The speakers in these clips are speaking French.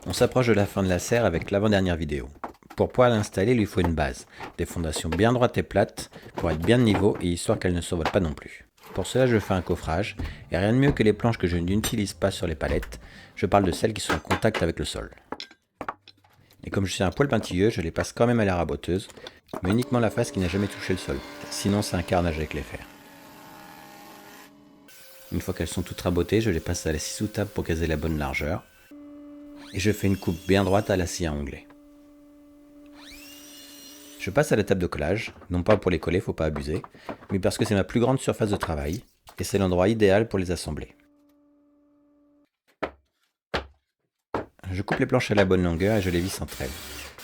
On s'approche de la fin de la serre avec l'avant-dernière vidéo. Pour pouvoir l'installer, il lui faut une base, des fondations bien droites et plates pour être bien de niveau et histoire qu'elles ne s'envolent pas non plus. Pour cela, je fais un coffrage, et rien de mieux que les planches que je n'utilise pas sur les palettes, je parle de celles qui sont en contact avec le sol. Et comme je suis un poil pointilleux, je les passe quand même à la raboteuse, mais uniquement la face qui n'a jamais touché le sol, sinon c'est un carnage avec les fers. Une fois qu'elles sont toutes rabotées, je les passe à la scie sous table pour qu'elles aient la bonne largeur, et je fais une coupe bien droite à la scie à onglet. Je passe à la table de collage, non pas pour les coller, faut pas abuser, mais parce que c'est ma plus grande surface de travail, et c'est l'endroit idéal pour les assembler. Je coupe les planches à la bonne longueur et je les visse entre elles.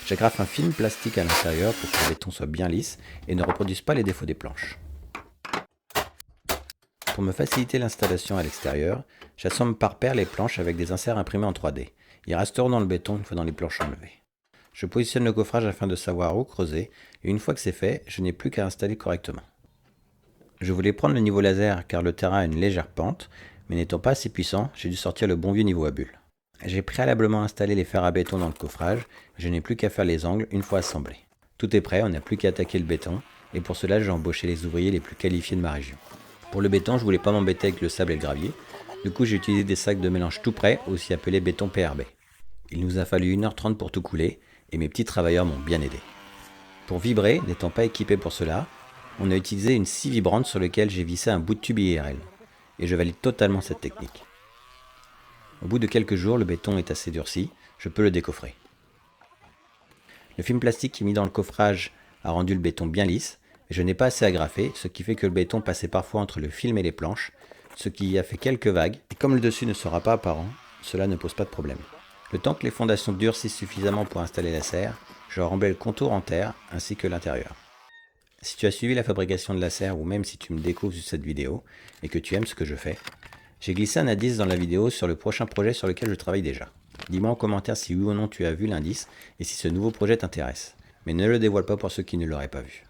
J'agrafe un film plastique à l'intérieur pour que le béton soit bien lisse et ne reproduise pas les défauts des planches. Pour me faciliter l'installation à l'extérieur, j'assemble par paire les planches avec des inserts imprimés en 3D. Ils resteront dans le béton une fois dans les planches enlevées. Je positionne le coffrage afin de savoir où creuser, et une fois que c'est fait, je n'ai plus qu'à installer correctement. Je voulais prendre le niveau laser car le terrain a une légère pente, mais n'étant pas assez puissant, j'ai dû sortir le bon vieux niveau à bulle. J'ai préalablement installé les fers à béton dans le coffrage, je n'ai plus qu'à faire les angles une fois assemblés. Tout est prêt, on n'a plus qu'à attaquer le béton, et pour cela j'ai embauché les ouvriers les plus qualifiés de ma région. Pour le béton, je voulais pas m'embêter avec le sable et le gravier, du coup j'ai utilisé des sacs de mélange tout prêts, aussi appelés béton PRB. Il nous a fallu 1h30 pour tout couler, et mes petits travailleurs m'ont bien aidé. Pour vibrer, n'étant pas équipé pour cela, on a utilisé une scie vibrante sur laquelle j'ai vissé un bout de tube IRL, et je valide totalement cette technique. Au bout de quelques jours, le béton est assez durci, je peux le décoffrer. Le film plastique qui est mis dans le coffrage a rendu le béton bien lisse, mais je n'ai pas assez agrafé, ce qui fait que le béton passait parfois entre le film et les planches, ce qui a fait quelques vagues, et comme le dessus ne sera pas apparent, cela ne pose pas de problème. Le temps que les fondations durcissent suffisamment pour installer la serre, je remblai le contour en terre ainsi que l'intérieur. Si tu as suivi la fabrication de la serre ou même si tu me découvres sur cette vidéo et que tu aimes ce que je fais, j'ai glissé un indice dans la vidéo sur le prochain projet sur lequel je travaille déjà. Dis-moi en commentaire si oui ou non tu as vu l'indice et si ce nouveau projet t'intéresse. Mais ne le dévoile pas pour ceux qui ne l'auraient pas vu.